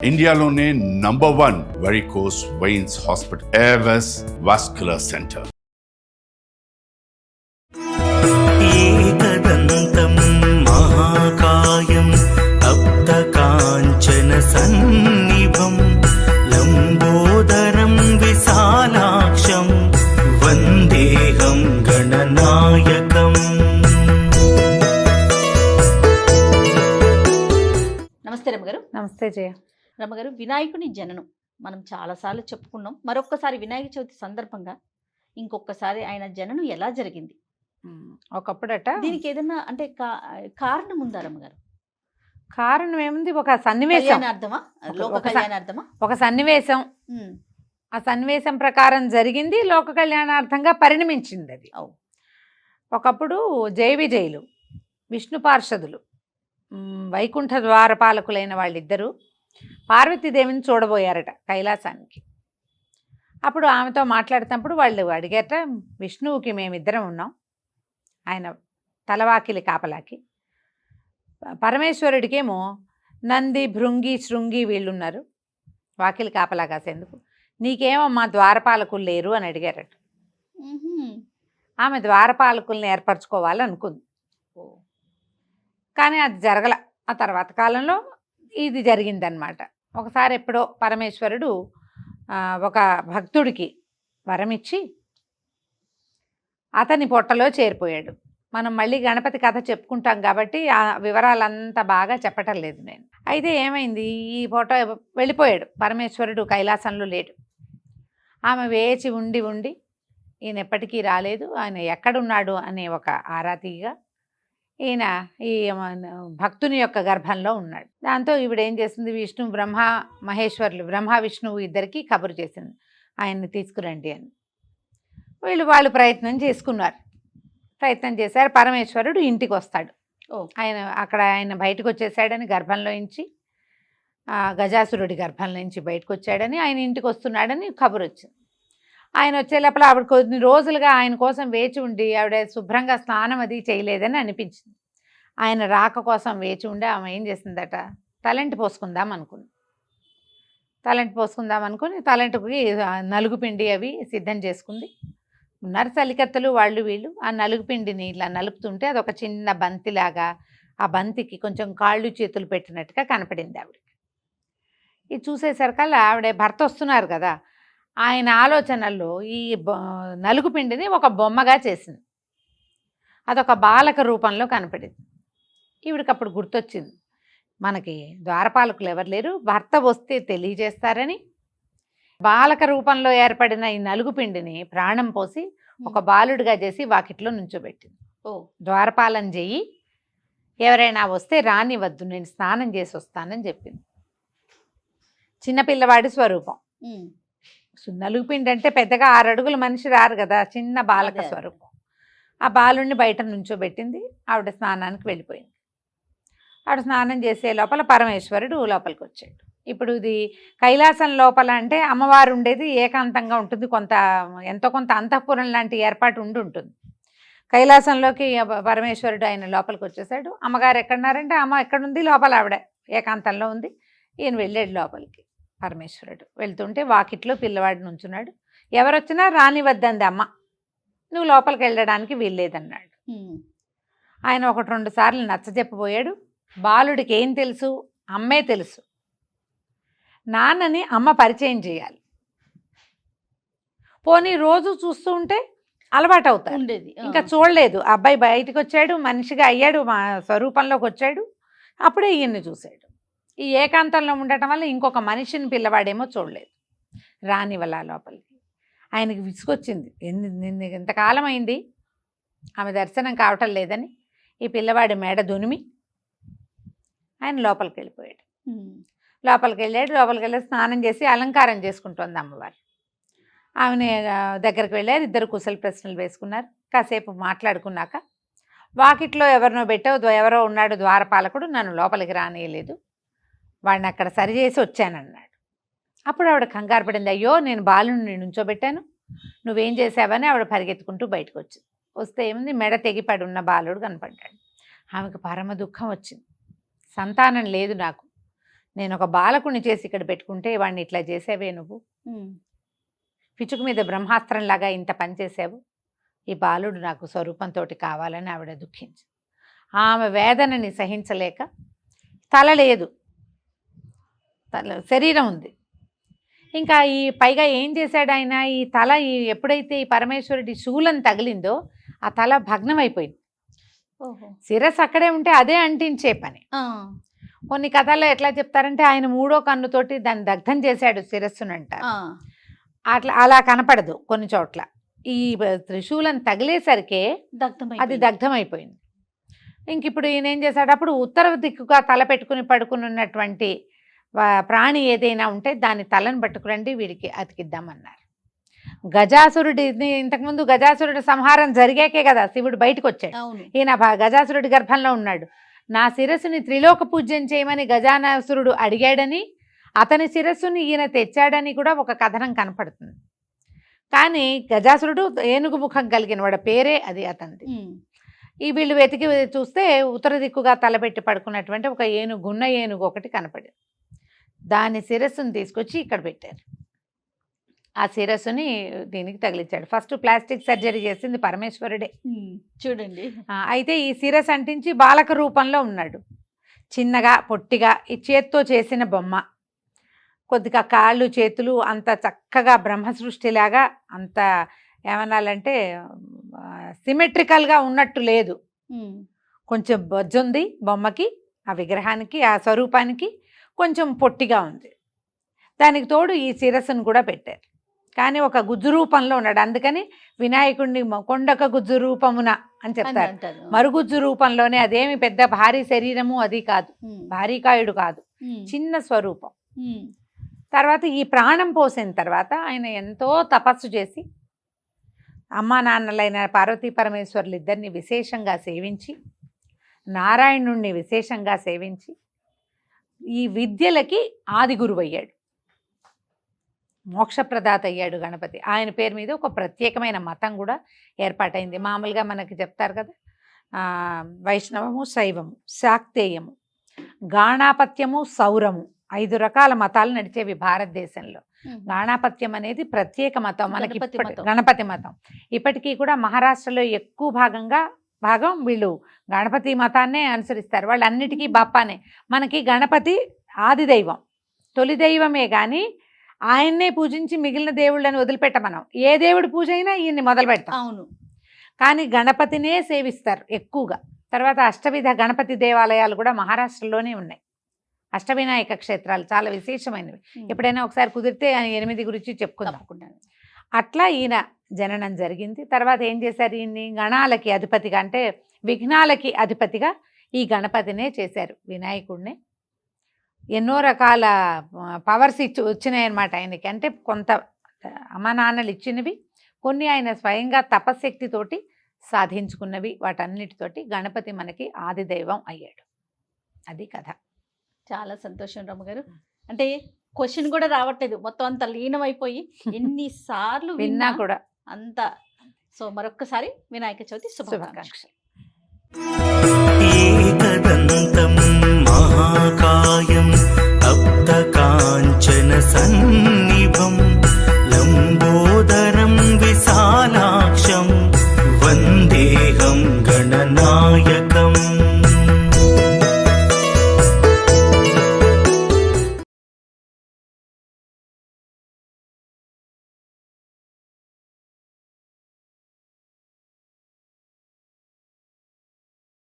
ఇండియాలోనే #1 varicose veins hospital Avis vascular centre. ఏకదంతం మహాకాయం తప్తకాంచన సన్నిభం లంబోదరం విశాలాక్షం వందేహం గణనాయకం. నమస్తే రమగారు. నమస్తే జయ. రమగారు, వినాయకుని జననం మనం చాలాసార్లు చెప్పుకున్నాం. మరొక్కసారి వినాయక చవితి సందర్భంగా ఇంకొకసారి ఆయన జననం ఎలా జరిగింది? ఒకప్పుడట దీనికి ఏదన్నా అంటే కారణం ఉందా రమగారు? కారణం ఏముంది, ఒక సన్నివేశం, కళ్యాణార్థమా, లోక కళ్యాణార్థమా? ఒక సన్నివేశం, ఆ సన్నివేశం ప్రకారం జరిగింది, లోక కళ్యాణార్థంగా పరిణమించింది అది. ఒకప్పుడు జయ విజయులు విష్ణు పార్షదులు వైకుంఠ ద్వారపాలకులైన వాళ్ళిద్దరూ పార్వతీదేవిని చూడబోయారట కైలాసానికి. అప్పుడు ఆమెతో మాట్లాడుతున్నప్పుడు వాళ్ళు అడిగారట, విష్ణువుకి మేమిద్దరం ఉన్నాం, ఆయన తలవాకిలి కాపలాకి, పరమేశ్వరుడికేమో నంది భృంగి శృంగి వీళ్ళున్నారు వాకిలి కాపలా కాసేందుకు, నీకేమమ్మా ద్వారపాలకులు లేరు అని అడిగారట. ఆమె ద్వారపాలకుల్ని ఏర్పరచుకోవాలనుకుంది, కానీ అది జరగల. ఆ తర్వాత కాలంలో ఇది జరిగిందనమాట. ఒకసారి ఎప్పుడో పరమేశ్వరుడు ఒక భక్తుడికి వరమిచ్చి అతని పొట్టలో చేరిపోయాడు. మనం మళ్ళీ గణపతి కథ చెప్పుకుంటాం కాబట్టి ఆ వివరాలంతా బాగా చెప్పటం లేదు నేను. అయితే ఏమైంది, ఈ పొట్ట వెళ్ళిపోయాడు పరమేశ్వరుడు, కైలాసంలో లేడు. ఆమె వేచి ఉండి ఉండి ఈయన ఎప్పటికీ రాలేదు, ఆయన ఎక్కడున్నాడు అనే ఒక ఆరాతీగా ఈయన ఈ భక్తుని యొక్క గర్భంలో ఉన్నాడు. దాంతో ఈవిడ ఏం చేసింది, విష్ణు బ్రహ్మ మహేశ్వరులు, బ్రహ్మ విష్ణువు ఇద్దరికి కబురు చేసింది, ఆయన్ని తీసుకురండి అని. వాళ్ళు ప్రయత్నం చేసుకున్నారు, ప్రయత్నం చేశారు. పరమేశ్వరుడు ఇంటికి వస్తాడు. ఆయన బయటకు వచ్చేసాడని, గర్భంలో నుంచి గజాసురుడి గర్భంలో నుంచి బయటకు వచ్చాడని, ఆయన ఇంటికి వస్తున్నాడని కబురు వచ్చింది. ఆయన వచ్చే లోపల ఆవిడ కొన్ని రోజులుగా ఆయన కోసం వేచి ఉండి ఆవిడ శుభ్రంగా స్నానం అది చేయలేదని అనిపించింది. ఆయన రాక కోసం వేచి ఉండి ఆమె ఏం చేసిందట, తలంటి పోసుకుందాం అనుకుంది. తలంటికి నలుగుపిండి అవి సిద్ధం చేసుకుంది. ఉన్నారు చలికత్తలు వాళ్ళు వీళ్ళు. ఆ నలుగుపిండిని ఇలా నలుపుతుంటే అదొక చిన్న బంతిలాగా, ఆ బంతికి కొంచెం కాళ్ళు చేతులు పెట్టినట్టుగా కనపడింది ఆవిడకి. ఇది చూసేసరికల్లా ఆవిడ భర్త వస్తున్నారు కదా, ఆయన ఆలోచనల్లో ఈ నలుగుపిండిని ఒక బొమ్మగా చేసింది. అదొక బాలక రూపంలో కనపడింది. ఈవిడికప్పుడు గుర్తొచ్చింది, మనకి ద్వారపాలకులు ఎవరు లేరు, భర్త వస్తే తెలియజేస్తారని బాలక రూపంలో ఏర్పడిన ఈ నలుగుపిండిని ప్రాణం పోసి ఒక బాలుడిగా చేసి వాకిట్లో నుంచోబెట్టింది. ద్వారపాలన చెయ్యి, ఎవరైనా వస్తే రానివద్దు, నేను స్నానం చేసి వస్తానని చెప్పింది. చిన్నపిల్లవాడి స్వరూపం. నలుగుపిండి అంటే పెద్దగా 6 అడుగుల మనిషి రారు కదా, చిన్న బాలక స్వరూపం. ఆ బాలుడిని బయట నుంచోబెట్టింది. ఆవిడ స్నానానికి వెళ్ళిపోయింది. ఆవిడ స్నానం చేసే లోపల పరమేశ్వరుడు లోపలికి వచ్చాడు. ఇప్పుడు ఇది కైలాసం లోపల అంటే అమ్మవారు ఉండేది ఏకాంతంగా ఉంటుంది, ఎంతో కొంత అంతఃపురం లాంటి ఏర్పాటు ఉంటుంది. కైలాసంలోకి పరమేశ్వరుడు ఆయన లోపలికి వచ్చేసాడు. అమ్మగారు ఎక్కడున్నారంటే, అమ్మ ఎక్కడుంది, లోపల ఆవిడ ఏకాంతంలో ఉంది. ఈయన వెళ్ళాడు లోపలికి. పరమేశ్వరుడు వెళ్తుంటే వాకిట్లో పిల్లవాడు నుంచున్నాడు. ఎవరొచ్చినా రానివద్దంది అమ్మ, నువ్వు లోపలికి వెళ్ళడానికి వీల్లేదన్నాడు. ఆయన 1-2 సార్లు నచ్చజెప్పబోయాడు. బాలుడికి ఏం తెలుసు, అమ్మే తెలుసు. నాన్నని అమ్మ పరిచయం చేయాలి, పోనీ రోజు చూస్తూ ఉంటే అలవాటు అవుతాడు. ఇంకా చూడలేదు, అబ్బాయి బయటకు వచ్చాడు, మనిషిగా అయ్యాడు, మా స్వరూపంలోకి వచ్చాడు, అప్పుడే ఈయన్ని చూశాడు. ఈ ఏకాంతంలో ఉండటం వల్ల ఇంకొక మనిషిని పిల్లవాడేమో చూడలేదు, రానివల్ల లోపలికి. ఆయనకి విసుగొచ్చింది, ఇంతకాలం అయింది ఆమె దర్శనం కావటం లేదని ఈ పిల్లవాడి మేడ దునిమి ఆయన లోపలికి వెళ్ళిపోయాడు. లోపలికి వెళ్ళి స్నానం చేసి అలంకారం చేసుకుంటోంది అమ్మవారు. ఆమెని దగ్గరికి వెళ్ళారు. 2 కుశల ప్రశ్నలు వేసుకున్నారు. కాసేపు మాట్లాడుకున్నాక, వాకిట్లో ఎవరినో పెట్టావు, ఎవరో ఉన్నాడు ద్వారపాలకుడు, నన్ను లోపలికి రానియలేదు, వాడిని అక్కడ సరిచేసి వచ్చానన్నాడు. అప్పుడు ఆవిడ కంగారు పడింది, అయ్యో నేను బాలుని నుంచోబెట్టాను, నువ్వేం చేసావని ఆవిడ పరిగెత్తుకుంటూ బయటకు వచ్చింది. వస్తే ఏముంది, మెడ తెగిపడి ఉన్న బాలుడు కనపడ్డాడు. ఆమెకు పరమ దుఃఖం వచ్చింది. సంతానం లేదు నాకు, నేను ఒక బాలకుని చేసి ఇక్కడ పెట్టుకుంటే వాడిని ఇట్లా చేసేవే నువ్వు, పిచుకు మీద బ్రహ్మాస్త్రంలాగా ఇంత పని చేసావు, ఈ బాలుడు నాకు స్వరూపంతో కావాలని ఆవిడ దుఃఖించి ఆమె వేదనని సహించలేక, తల లేదు, శరీరం ఉంది. ఇంకా ఈ పైగా ఏం చేశాడు ఆయన, ఈ తల ఎప్పుడైతే ఈ పరమేశ్వరుడి శూలం తగిలిందో ఆ తల భగ్నం అయిపోయింది. శిరస్సు అక్కడే ఉంటే అదే అంటించే పని. కొన్ని కథల్లో ఎట్లా చెప్తారంటే ఆయన 3వ కన్నుతోటి దాన్ని దగ్ధం చేశాడు శిరస్సునంట. అలా కనపడదు కొన్ని చోట్ల. ఈ త్రిశూలం తగిలేసరికే అది దగ్ధం అయిపోయింది. ఇంక ఇప్పుడు ఈయన ఏం చేశాడు, అప్పుడు ఉత్తర దిక్కుగా తల పెట్టుకుని పడుకుని ఉన్నటువంటి ప్రాణి ఏదైనా ఉంటే దాని తలను పట్టుకురండి వీడికి అతికిద్దామన్నారు. గజాసురుడిని ఇంతకుముందు గజాసురుడి సంహారం జరిగాకే కదా శివుడు బయటకు వచ్చాడు. ఈయన గజాసురుడి గర్భంలో ఉన్నాడు. నా శిరస్సుని త్రిలోక పూజ్యం చేయమని గజానాసురుడు అడిగాడని, అతని శిరస్సుని ఈయన తెచ్చాడని కూడా ఒక కథనం కనపడుతుంది. కానీ గజాసురుడు ఏనుగు ముఖం కలిగిన వాడు, పేరే అది అతనిది. ఈ వీళ్ళు వెతికి చూస్తే ఉత్తర దిక్కుగా తలపెట్టి పడుకున్నటువంటి ఒక ఏనుగు, గున్న ఏనుగు ఒకటి కనపడింది. దాని శిరస్సుని తీసుకొచ్చి ఇక్కడ పెట్టారు. ఆ శిరస్సుని దీనికి తగిలించాడు. ఫస్ట్ ప్లాస్టిక్ సర్జరీ చేసింది పరమేశ్వరుడే చూడండి. అయితే ఈ శిరస్సు అంటించి బాలక రూపంలో ఉన్నాడు, చిన్నగా పొట్టిగా. ఈ చేత్తో చేసిన బొమ్మ, కొద్దిగా కాళ్ళు చేతులు అంత చక్కగా బ్రహ్మ సృష్టిలాగా, అంత ఏమనాలంటే సిమెట్రికల్గా ఉన్నట్టు లేదు. కొంచెం బొజ్జుంది బొమ్మకి, ఆ విగ్రహానికి, ఆ స్వరూపానికి. కొంచెం పొట్టిగా ఉంది. దానికి తోడు ఈ శిరస్సును కూడా పెట్టారు. కానీ ఒక గుజ్జు రూపంలో ఉన్నాడు. అందుకని వినాయకుడిని కొండక గుజ్జు రూపమున అని చెప్తారు. మరుగుజ్జు రూపంలోనే, అదేమి పెద్ద భారీ శరీరము అది కాదు, భారీకాయుడు కాదు, చిన్న స్వరూపం. తర్వాత ఈ ప్రాణం పోసిన తర్వాత ఆయన ఎంతో తపస్సు చేసి అమ్మా నాన్నలైన పార్వతీ పరమేశ్వరులు ఇద్దరిని విశేషంగా సేవించి, నారాయణుణ్ణి విశేషంగా సేవించి ఈ విద్యలకి ఆది గురువు అయ్యాడు, మోక్షప్రదాత అయ్యాడు గణపతి. ఆయన పేరు మీద ఒక ప్రత్యేకమైన మతం కూడా ఏర్పాటైంది. మామూలుగా మనకి చెప్తారు కదా, వైష్ణవము, శైవము, శాక్తేయము, గాణాపత్యము, సౌరము, 5 రకాల మతాలు నడిచేవి భారతదేశంలో. గాణాపత్యం అనేది ప్రత్యేక మతం మనకి, గణపతి మతం. ఇప్పటికీ కూడా మహారాష్ట్రలో ఎక్కువ భాగం వీళ్ళు గణపతి మతాన్నే అనుసరిస్తారు. వాళ్ళు అన్నిటికీ బాప్పానే. మనకి గణపతి ఆది దైవం, తొలి దైవమే, కానీ ఆయన్నే పూజించి మిగిలిన దేవుళ్ళని వదిలిపెట్ట మనం. ఏ దేవుడి పూజ అయినా ఈయన్ని మొదలు పెడతాం. అవును, కానీ గణపతినే సేవిస్తారు ఎక్కువగా. తర్వాత అష్టవిధ గణపతి దేవాలయాలు కూడా మహారాష్ట్రలోనే ఉన్నాయి. అష్టవినాయక క్షేత్రాలు చాలా విశేషమైనవి. ఎప్పుడైనా ఒకసారి కుదిరితే 8 గురించి చెప్పుకుందాం. అట్లా ఈయన జననం జరిగింది. తర్వాత ఏం చేశారు, ఈయన్ని గణాలకి అధిపతిగా, అంటే విఘ్నాలకి అధిపతిగా ఈ గణపతినే చేశారు, వినాయకుడినే. ఎన్నో రకాల పవర్స్ వచ్చినాయన్నమాట ఆయనకి. అంటే కొంత అమ్మ నాన్నలు ఇచ్చినవి, కొన్ని ఆయన స్వయంగా తపశక్తితోటి సాధించుకున్నవి. వాటన్నిటితోటి గణపతి మనకి ఆది దైవం అయ్యాడు. అది కథ. చాలా సంతోషం రమ్మగారు. అంటే క్వశ్చన్ కూడా రావట్లేదు, మొత్తం అంత లీనమైపోయి ఎన్నిసార్లు విన్నా కూడా అంత. సో మరొక్కసారి వినాయక చవితి శుభాకాంక్షలు. ఏకదంతం మహాకాయం తప్త కాంచన సన్